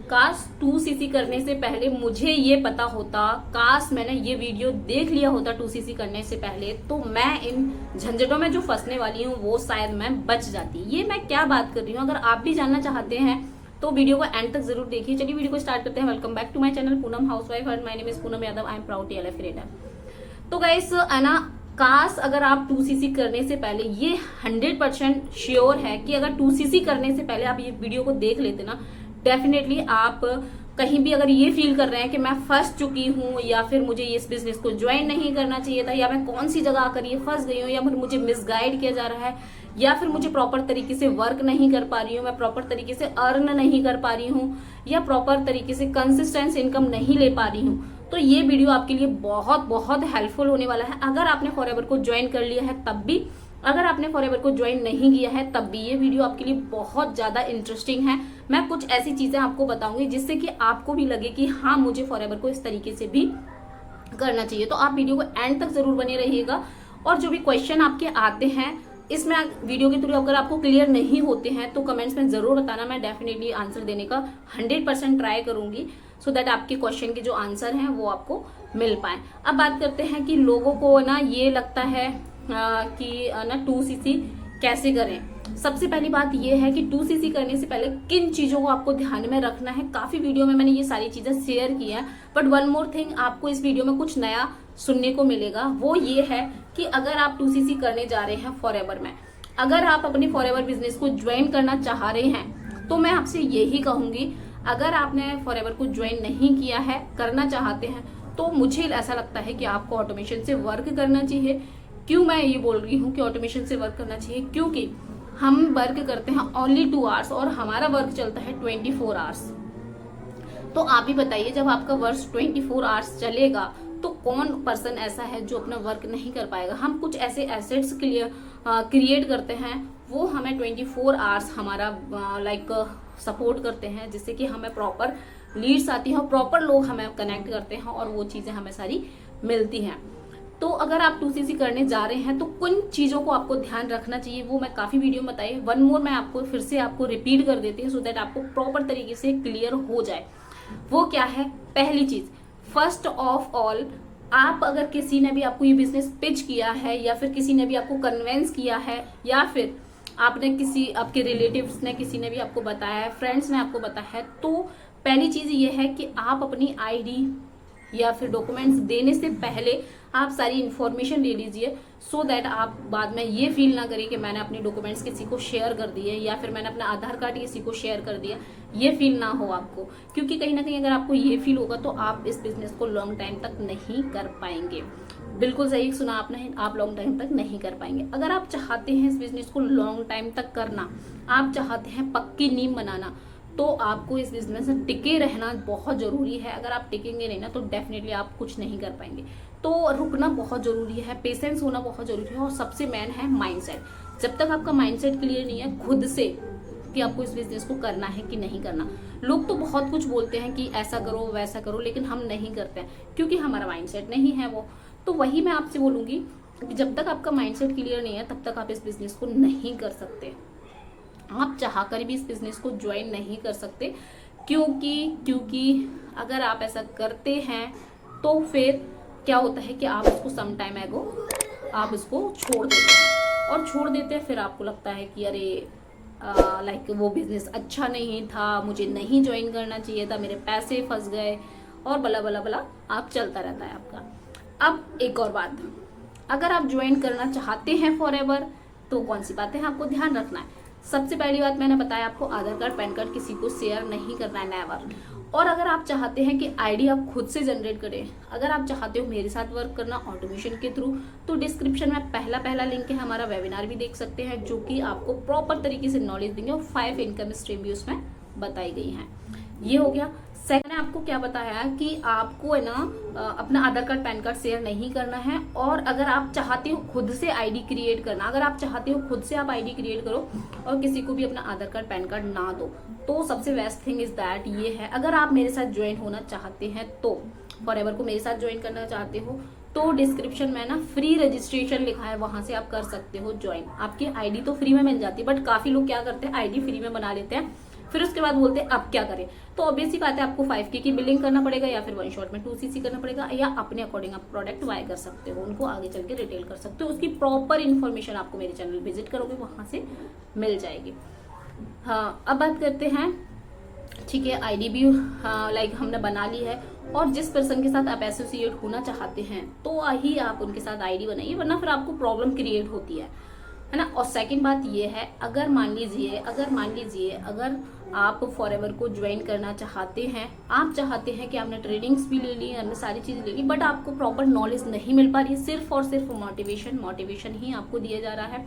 काश 2cc करने से पहले मुझे ये पता होता, काश मैंने ये वीडियो देख लिया होता 2cc करने से पहले, तो मैं इन झंझटों में जो फंसने वाली हूँ वो शायद मैं बच जाती। ये मैं क्या बात कर रही हूँ, अगर आप भी जानना चाहते हैं तो वीडियो को एंड तक जरूर देखिए। चलिए वीडियो को स्टार्ट करते हैं। Welcome back to my channel Poonam housewife and my name is Poonam Yadav. I am proud TLF reader. तो गाइस है ना, काश अगर आप 2cc करने से पहले, ये 100% श्योर है कि अगर 2cc करने से पहले आप ये वीडियो को देख लेते ना, डेफिनेटली आप कहीं भी अगर ये फील कर रहे हैं कि मैं फंस चुकी हूँ या फिर मुझे इस बिजनेस को ज्वाइन नहीं करना चाहिए था, या मैं कौन सी जगह आकर ये फंस गई हूँ, या फिर मुझे मिसगाइड किया जा रहा है, या फिर मुझे प्रॉपर तरीके से वर्क नहीं कर पा रही हूँ, मैं प्रॉपर तरीके से अर्न नहीं कर पा रही हूँ, या प्रॉपर तरीके से कंसिस्टेंस इनकम नहीं ले पा रही हूँ, तो ये वीडियो आपके लिए बहुत बहुत हेल्पफुल होने वाला है। अगर आपने फॉरएवर को ज्वाइन कर लिया है तब भी, अगर आपने फॉरएवर को ज्वाइन नहीं किया है तब भी, ये वीडियो आपके लिए बहुत ज्यादा इंटरेस्टिंग है। मैं कुछ ऐसी चीजें आपको बताऊंगी जिससे कि आपको भी लगे कि हाँ, मुझे फॉरएवर को इस तरीके से भी करना चाहिए। तो आप वीडियो को एंड तक जरूर बने रहिएगा। और जो भी क्वेश्चन आपके आते हैं इसमें वीडियो के थ्रू अगर आपको क्लियर नहीं होते हैं तो कमेंट्स में जरूर बताना, मैं डेफिनेटली आंसर देने का 100% ट्राई करूंगी, सो दैट आपके क्वेश्चन के जो आंसर हैं वो आपको मिल पाए। अब बात करते हैं कि लोगों को ना ये लगता है कि ना 2cc कैसे करें। सबसे पहली बात ये है कि 2cc करने से पहले किन चीजों को आपको ध्यान में रखना है। काफी वीडियो में मैंने ये सारी चीजें शेयर की है, बट वन मोर थिंग, आपको इस वीडियो में कुछ नया सुनने को मिलेगा। वो ये है कि अगर आप 2cc करने जा रहे हैं फॉरएवर में, अगर आप अपनी फॉरएवर बिजनेस को ज्वाइन करना चाह रहे हैं, तो मैं आपसे यही कहूंगी, अगर आपने फॉरएवर को ज्वाइन नहीं किया है, करना चाहते हैं, तो मुझे ऐसा लगता है कि आपको ऑटोमेशन से वर्क करना चाहिए। क्यों मैं ये बोल रही हूँ कि ऑटोमेशन से वर्क करना चाहिए, क्योंकि हम वर्क करते हैं ओनली 2 आवर्स और हमारा वर्क चलता है 24 आवर्स। तो आप ही बताइए, जब आपका वर्क 24 आवर्स चलेगा तो कौन पर्सन ऐसा है जो अपना वर्क नहीं कर पाएगा। हम कुछ ऐसे एसेट्स क्रिएट करते हैं, वो हमें 24 आवर्स हमारा लाइक सपोर्ट करते हैं, जिससे कि हमें प्रॉपर लीड्स आती हैं और प्रॉपर लोग हमें कनेक्ट करते हैं और वो चीजें हमें सारी मिलती हैं। तो अगर आप 2cc करने जा रहे हैं तो किन चीजों को आपको ध्यान रखना चाहिए, वो मैं काफी वीडियो में बताई। वन मोर मैं आपको फिर से आपको रिपीट कर देती हूँ, सो दैट आपको प्रॉपर तरीके से क्लियर हो जाए। वो क्या है? पहली चीज, फर्स्ट ऑफ ऑल, आप अगर किसी ने भी आपको ये बिजनेस पिच किया है, या फिर किसी ने भी आपको कन्वेंस किया है, या फिर आपने किसी आपके रिलेटिव्स ने, किसी ने भी आपको बताया है, फ्रेंड्स ने आपको बताया है, तो पहली चीज ये है कि आप अपनी आईडी या फिर डॉक्यूमेंट्स देने से पहले आप सारी इन्फॉर्मेशन ले लीजिए, सो दैट आप बाद में ये फील ना करें कि मैंने अपनी डॉक्यूमेंट्स किसी को शेयर कर दिए, या फिर मैंने अपना आधार कार्ड किसी को शेयर कर दिया। ये फील ना हो आपको, क्योंकि कहीं ना कहीं अगर आपको ये फील होगा तो आप इस बिजनेस को लॉन्ग टाइम तक नहीं कर पाएंगे। बिल्कुल सही सुना आपने, आप लॉन्ग टाइम तक नहीं कर पाएंगे। अगर आप चाहते हैं इस बिजनेस को लॉन्ग टाइम तक करना, आप चाहते हैं पक्की नींव बनाना, तो आपको इस बिजनेस में टिके रहना बहुत जरूरी है। अगर आप टिकेंगे नहीं ना तो डेफिनेटली आप कुछ नहीं कर पाएंगे। तो रुकना बहुत जरूरी है, पेशेंस होना बहुत जरूरी है, और सबसे मेन है माइंडसेट। जब तक आपका माइंडसेट क्लियर नहीं है खुद से कि आपको इस बिजनेस को करना है कि नहीं करना, लोग तो बहुत कुछ बोलते हैं कि ऐसा करो वैसा करो, लेकिन हम नहीं करते हैं क्योंकि हमारा माइंडसेट नहीं है वो। तो वही मैं आपसे बोलूंगी कि जब तक आपका माइंडसेट क्लियर नहीं है तब तक आप इस बिजनेस को नहीं कर सकते। आप चाहकर भी इस बिजनेस को ज्वाइन नहीं कर सकते, क्योंकि अगर आप ऐसा करते हैं तो फिर क्या होता है कि आप इसको सम टाइम एगो आप इसको छोड़ देते हैं, और छोड़ देते हैं फिर आपको लगता है कि अरे लाइक वो बिजनेस अच्छा नहीं था, मुझे नहीं ज्वाइन करना चाहिए था, मेरे पैसे फंस गए, और बला बला बला आप चलता रहता है आपका। अब एक और बात, अगर आप ज्वाइन करना चाहते हैं फॉरएवर तो कौन सी बातें आपको ध्यान रखना है। सबसे पहली बात मैंने बताया आपको, आधार कार्ड पैन कार्ड किसी को शेयर नहीं करना है, नेवर। और अगर आप चाहते हैं कि आईडी आप खुद से जनरेट करें, अगर आप चाहते हो मेरे साथ वर्क करना ऑटोमेशन के थ्रू, तो डिस्क्रिप्शन में पहला लिंक है, हमारा वेबिनार भी देख सकते हैं, जो कि आपको प्रॉपर तरीके से नॉलेज देंगे, और 5 इनकम स्ट्रीम भी उसमें बताई गई हैं। ये हो गया। सेकंड, मैंने आपको क्या बताया कि आपको है ना अपना आधार कार्ड पैन कार्ड शेयर नहीं करना है, और अगर आप चाहते हो खुद से आईडी क्रिएट करना, अगर आप चाहते हो खुद से आप आईडी क्रिएट करो और किसी को भी अपना आधार कार्ड पैन कार्ड ना दो, तो सबसे बेस्ट थिंग इज दैट ये है, अगर आप मेरे साथ ज्वाइन होना चाहते हैं, तो फॉरएवर को मेरे साथ ज्वाइन करना चाहते हो, तो डिस्क्रिप्शन में ना फ्री रजिस्ट्रेशन लिखा है, वहां से आप कर सकते हो ज्वाइन। आपकी आईडी तो फ्री में मिल जाती है, बट काफी लोग क्या करते हैं, आईडी फ्री में बना लेते हैं, फिर उसके बाद बोलते हैं अब क्या करें। तो ऑब्वियस सी बात है, आपको 5K की बिलिंग करना पड़ेगा या फिर वन शॉट में 2cc करना पड़ेगा, या अपने अकॉर्डिंग आप प्रोडक्ट बाय कर सकते हो, उनको आगे चल के रिटेल कर सकते हो। उसकी प्रॉपर इन्फॉर्मेशन आपको मेरे चैनल विजिट करोगे वहां से मिल जाएगी। हाँ, अब बात करते हैं, ठीक है, आईडी भी लाइक हमने बना ली है, और जिस पर्सन के साथ आप एसोसिएट होना चाहते हैं तो ही आप उनके साथ आईडी बनाइए, वरना फिर आपको प्रॉब्लम क्रिएट होती है ना। और सेकंड बात ये है, अगर मान लीजिए अगर आप फॉरएवर को ज्वाइन करना चाहते हैं, आप चाहते हैं कि आपने ट्रेनिंग्स भी ले ली, हमने सारी चीज़ ले ली, बट आपको प्रॉपर नॉलेज नहीं मिल पा रही है, सिर्फ और सिर्फ मोटिवेशन ही आपको दिया जा रहा है,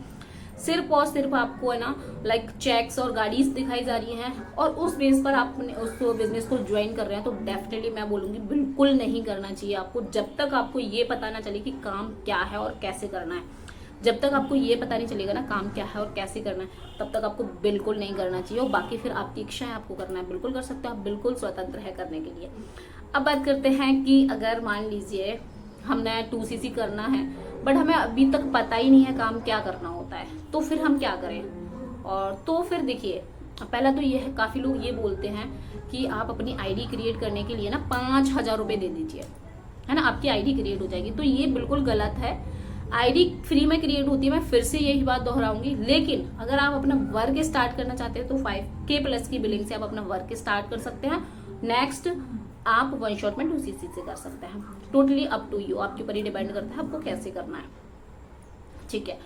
सिर्फ और सिर्फ आपको है ना लाइक चेक्स और गाड़ीज दिखाई जा रही हैं, और उस बेस पर आप उस बिजनेस को ज्वाइन कर रहे हैं, तो डेफिनेटली मैं बोलूंगी बिल्कुल नहीं करना चाहिए आपको। जब तक आपको ये पता ना चले कि काम क्या है और कैसे करना है, जब तक आपको ये पता नहीं चलेगा ना काम क्या है और कैसे करना है, तब तक आपको बिल्कुल नहीं करना चाहिए। और बाकी फिर आपकी इच्छा है, आपको करना है, बिल्कुल कर सकते हो, आप बिल्कुल स्वतंत्र है करने के लिए। अब बात करते हैं कि अगर मान लीजिए हमने 2cc करना है, बट हमें अभी तक पता ही नहीं है काम क्या करना होता है, तो फिर हम क्या करें। और तो फिर देखिए, पहला तो ये है, काफ़ी लोग ये बोलते हैं कि आप अपनी आईडी क्रिएट करने के लिए ना 5,000 रुपये दे दीजिए, है ना, आपकी आईडी क्रिएट हो जाएगी। तो ये बिल्कुल गलत है। आईडी फ्री में क्रिएट होती है, मैं फिर से यही बात दोहराऊंगी। लेकिन अगर आप अपना वर्क स्टार्ट करना चाहते हैं तो 5K प्लस की बिलिंग से आप अपना वर्क स्टार्ट कर सकते हैं। नेक्स्ट आप वन शॉट में 2cc से कर सकते हैं। टोटली अप टू यू, आपके ऊपर ही डिपेंड करता है आपको कैसे करना है, ठीक है।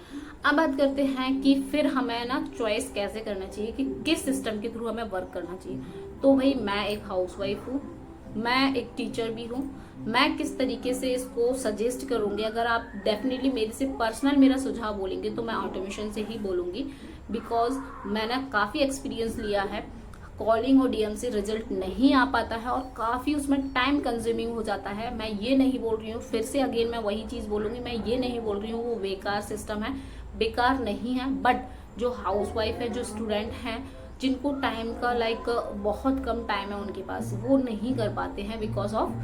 अब बात करते हैं कि फिर हमें ना चॉइस कैसे करना चाहिए कि किस सिस्टम के थ्रू हमें वर्क करना चाहिए। तो भाई, मैं एक हाउसवाइफ हूँ, मैं एक टीचर भी हूँ, मैं किस तरीके से इसको सजेस्ट करूंगी। अगर आप डेफिनेटली मेरे से पर्सनल मेरा सुझाव बोलेंगे तो मैं ऑटोमेशन से ही बोलूंगी, बिकॉज मैंने काफ़ी एक्सपीरियंस लिया है। कॉलिंग और डीएम से रिजल्ट नहीं आ पाता है और काफ़ी उसमें टाइम कंज्यूमिंग हो जाता है। मैं ये नहीं बोल रही हूँ, फिर से अगेन मैं वही चीज़ बोलूँगी, मैं ये नहीं बोल रही हूँ वो बेकार सिस्टम है, बेकार नहीं है। बट जो हाउसवाइफ है, जो स्टूडेंट हैं, जिनको टाइम का लाइक बहुत कम टाइम है उनके पास, वो नहीं कर पाते हैं बिकॉज ऑफ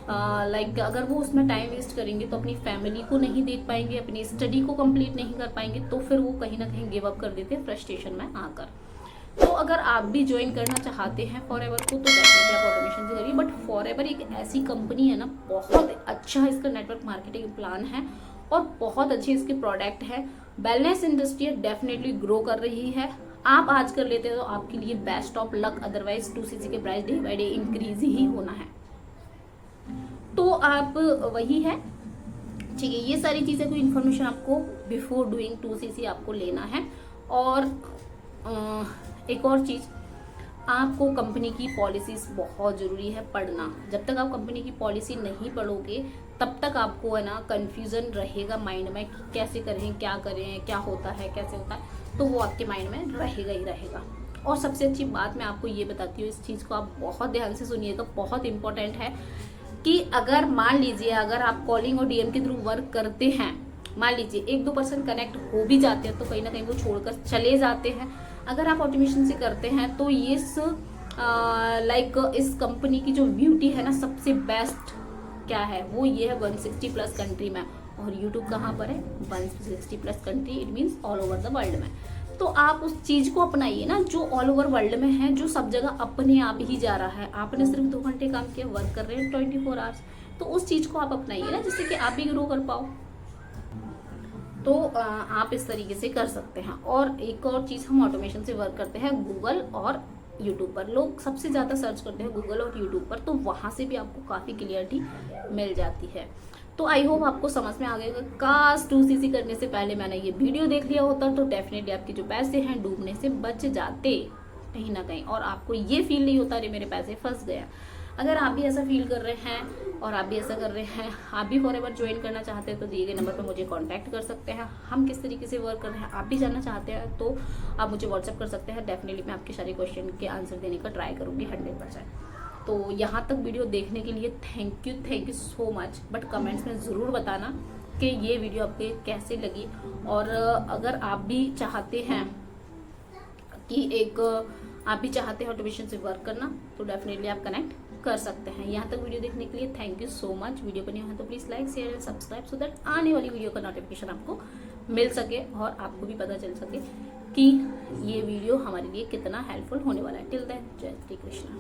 लाइक अगर वो उसमें टाइम वेस्ट करेंगे तो अपनी फैमिली को नहीं देख पाएंगे, अपनी स्टडी को कंप्लीट नहीं कर पाएंगे, तो फिर वो कहीं ना कहीं गिव अप कर देते हैं फ्रस्ट्रेशन में आकर। तो अगर आप भी ज्वाइन करना चाहते हैं फॉरएवर को, तो डेफिनेटली आप ऑटोमेशन से करिए। बट फॉरएवर एक ऐसी कंपनी है ना, बहुत अच्छा इसका नेटवर्क मार्केटिंग प्लान है और बहुत अच्छे इसके प्रोडक्ट है। वेलनेस इंडस्ट्री डेफिनेटली ग्रो कर रही है। आप आज कर लेते हैं तो आपके लिए best of luck, otherwise 2cc के price day by day increase ही होना है। तो आप वही है, ठीक है, ये सारी चीज़ें कोई इन्फॉर्मेशन आपको बिफोर डूइंग 2cc आपको लेना है। और एक और चीज़, आपको कंपनी की पॉलिसीज बहुत ज़रूरी है पढ़ना। जब तक आप कंपनी की पॉलिसी नहीं पढ़ोगे तब तक आपको है ना कन्फ्यूज़न रहेगा माइंड में कि कैसे करें, क्या करें, क्या होता है, कैसे होता है, तो वो आपके माइंड में रहेगा ही रहेगा। और सबसे अच्छी बात मैं आपको ये बताती हूँ, इस चीज़ को आप बहुत ध्यान से सुनिएगा, बहुत इंपॉर्टेंट है कि अगर मान लीजिए अगर आप कॉलिंग और डीएम के थ्रू वर्क करते हैं, मान लीजिए 1-2% कनेक्ट हो भी जाते हैं तो कहीं ना कहीं वो छोड़कर चले जाते हैं। अगर आप ऑटोमेशन से करते हैं तो ये लाइक इस कंपनी की जो ब्यूटी है ना, सबसे बेस्ट क्या है वो ये है 160 प्लस कंट्री में। और यूट्यूब कहाँ पर है? 160 plus country, it means all over the world में। तो आप उस चीज़ को अपनाइए ना जो ऑल ओवर वर्ल्ड में है, जो सब जगह अपने आप ही जा रहा है। आपने सिर्फ 2 घंटे काम किया, वर्क कर रहे हैं 24 आवर्स, तो उस चीज़ को आप अपनाइए ना, जिससे कि आप भी ग्रो कर पाओ। तो आप इस तरीके से कर सकते हैं। और एक और चीज़, हम ऑटोमेशन से वर्क करते हैं गूगल और यूट्यूब पर। लोग सबसे ज़्यादा सर्च करते हैं गूगल और यूट्यूब पर, तो वहाँ से भी आपको काफ़ी क्लियरिटी मिल जाती है। तो आई होप आपको समझ में आ गया। काश 2cc करने से पहले मैंने ये वीडियो देख लिया होता तो डेफिनेटली आपके जो पैसे हैं डूबने से बच जाते कहीं ना कहीं, और आपको ये फील नहीं होता अरे मेरे पैसे फंस गया। अगर आप भी ऐसा फील कर रहे हैं और आप भी ऐसा कर रहे हैं, आप भी फॉरएवर ज्वाइन करना चाहते हैं, तो दिए गए नंबर पर मुझे कांटेक्ट कर सकते हैं। हम किस तरीके से वर्क कर रहे हैं आप भी जानना चाहते हैं तो आप मुझे व्हाट्सएप कर सकते हैं। डेफिनेटली मैं आपके सारे क्वेश्चन के आंसर देने का ट्राई करूँगी 100%। तो यहाँ तक वीडियो देखने के लिए thank you so much. But comments में ज़रूर बताना कि ये वीडियो आपके कैसे लगी। और अगर आप भी चाहते हैं कि आप भी चाहते हैं ऑटोमेशन से वर्क करना, तो डेफिनेटली आप कनेक्ट कर सकते हैं। यहाँ तक वीडियो देखने के लिए thank you so much. Video बनी हो तो please like, share and subscribe, so that आने वाली वीडियो का नोटिफिकेशन आपको मिल सके और आपको भी पता चल सके कि ये वीडियो हमारे लिए कितना हेल्पफुल होने वाला है। टिल देन जय श्री कृष्णा।